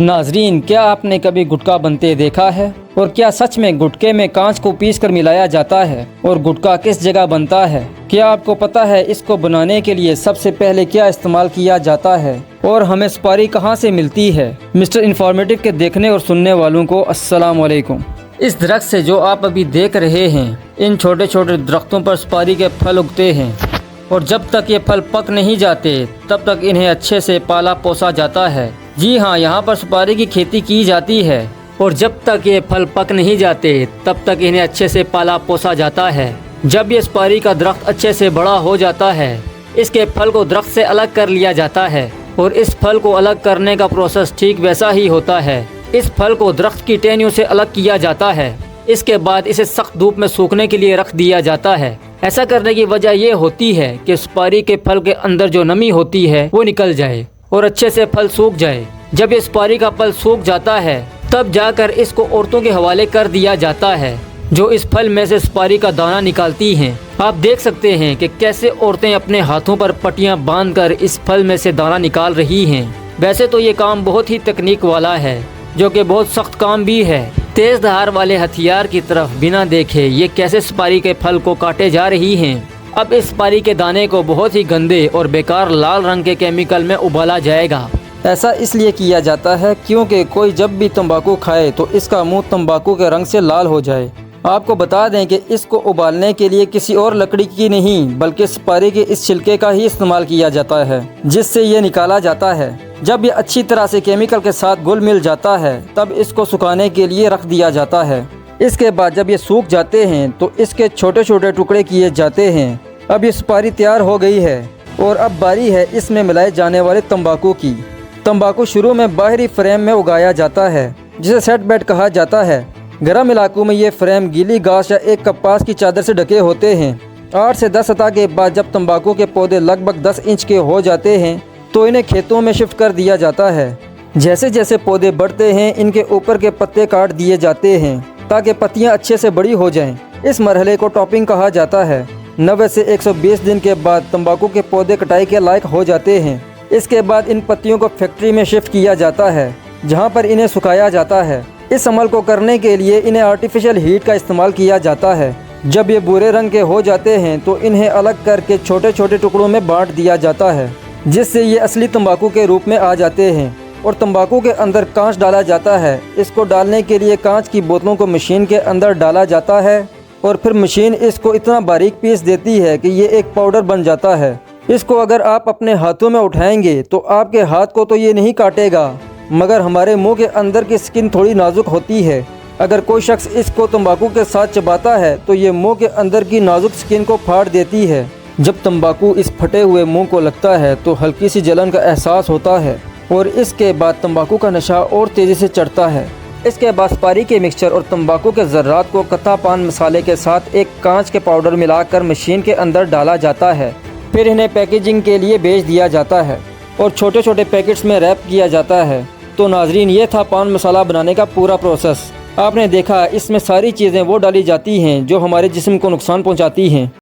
नाजरीन, क्या आपने कभी गुटखा बनते देखा है? और क्या सच में गुटखे में कांच को पीसकर मिलाया जाता है? और गुटखा किस जगह बनता है? क्या आपको पता है इसको बनाने के लिए सबसे पहले क्या इस्तेमाल किया जाता है? और हमें सुपारी कहां से मिलती है? मिस्टर इन्फॉर्मेटिव के देखने और सुनने वालों को अस्सलाम वालेकुम। इस दरख्त से जो आप अभी देख रहे हैं, इन छोटे छोटे दरख्तों पर सुपारी के फल उगते हैं और जब तक ये फल पक नहीं जाते तब तक इन्हें अच्छे से पाला पोसा जाता है। जी हाँ, यहाँ पर सुपारी की खेती की जाती है और जब तक ये फल पक नहीं जाते तब तक इन्हें अच्छे से पाला पोसा जाता है। जब ये सुपारी का दरख्त अच्छे से बड़ा हो जाता है, इसके फल को दरख्त से अलग कर लिया जाता है और इस फल को अलग करने का प्रोसेस ठीक वैसा ही होता है। इस फल को दरख्त की टहनियों से अलग किया जाता है। इसके बाद इसे सख्त धूप में सूखने के लिए रख दिया जाता है। ऐसा करने की वजह ये होती है कि सुपारी के फल के अंदर जो नमी होती है वो निकल जाए और अच्छे से फल सूख जाए। जब ये सुपारी का फल सूख जाता है तब जाकर इसको औरतों के हवाले कर दिया जाता है, जो इस फल में से सुपारी का दाना निकालती हैं। आप देख सकते हैं कि कैसे औरतें अपने हाथों पर पट्टियां बांधकर इस फल में से दाना निकाल रही हैं। वैसे तो ये काम बहुत ही तकनीक वाला है, जो कि बहुत सख्त काम भी है। तेज धार वाले हथियार की तरफ बिना देखे ये कैसे सुपारी के फल को काटे जा रही हैं। अब इस सुपारी के दाने को बहुत ही गंदे और बेकार लाल रंग के केमिकल में उबाला जाएगा। ऐसा इसलिए किया जाता है क्योंकि कोई जब भी तंबाकू खाए तो इसका मुंह तंबाकू के रंग से लाल हो जाए। आपको बता दें कि इसको उबालने के लिए किसी और लकड़ी की नहीं बल्कि सुपारी के इस छिलके का ही इस्तेमाल किया जाता है, जिससे ये निकाला जाता है। जब ये अच्छी तरह से केमिकल के साथ घुल मिल जाता है तब इसको सुखाने के लिए रख दिया जाता है। इसके बाद जब ये सूख जाते हैं तो इसके छोटे छोटे टुकड़े किए जाते हैं। अब ये सुपारी तैयार हो गई है और अब बारी है इसमें मिलाए जाने वाले तंबाकू की। तंबाकू शुरू में बाहरी फ्रेम में उगाया जाता है, जिसे सेट बेड कहा जाता है। गर्म इलाकों में ये फ्रेम गीली घास या एक कपास की चादर से ढके होते हैं। 8 से 10 सतह के बाद जब तंबाकू के पौधे लगभग 10 इंच के हो जाते हैं तो इन्हें खेतों में शिफ्ट कर दिया जाता है। जैसे जैसे पौधे बढ़ते हैं इनके ऊपर के पत्ते काट दिए जाते हैं ताकि पत्तियां अच्छे से बड़ी हो जाएं। इस मरहले को टॉपिंग कहा जाता है। 90 से 120 दिन के बाद तंबाकू के पौधे कटाई के लायक हो जाते हैं। इसके बाद इन पत्तियों को फैक्ट्री में शिफ्ट किया जाता है, जहां पर इन्हें सुखाया जाता है। इस अमल को करने के लिए इन्हें आर्टिफिशियल हीट का इस्तेमाल किया जाता है। जब ये भूरे रंग के हो जाते हैं तो इन्हें अलग करके छोटे छोटे टुकड़ों में बांट दिया जाता है, जिससे ये असली तंबाकू के रूप में आ जाते हैं। और तंबाकू के अंदर कांच डाला जाता है। इसको डालने के लिए कांच की बोतलों को मशीन के अंदर डाला जाता है और फिर मशीन इसको इतना बारीक पीस देती है कि ये एक पाउडर बन जाता है। इसको अगर आप अपने हाथों में उठाएंगे तो आपके हाथ को तो ये नहीं काटेगा, मगर हमारे मुंह के अंदर की स्किन थोड़ी नाजुक होती है। अगर कोई शख्स इसको तंबाकू के साथ चबाता है तो ये मुंह के अंदर की नाजुक स्किन को फाड़ देती है। जब तंबाकू इस फटे हुए मुंह को लगता है तो हल्की सी जलन का एहसास होता है और इसके बाद तंबाकू का नशा और तेज़ी से चढ़ता है। इसके बाद सुपारी के मिक्सचर और तंबाकू के ज़र्रात को कत्था पान मसाले के साथ एक कांच के पाउडर मिलाकर मशीन के अंदर डाला जाता है। फिर इन्हें पैकेजिंग के लिए भेज दिया जाता है और छोटे छोटे पैकेट्स में रैप किया जाता है। तो नाजरीन, ये था पान मसाला बनाने का पूरा प्रोसेस। आपने देखा इसमें सारी चीज़ें वो डाली जाती हैं जो हमारे जिस्म को नुकसान पहुंचाती हैं।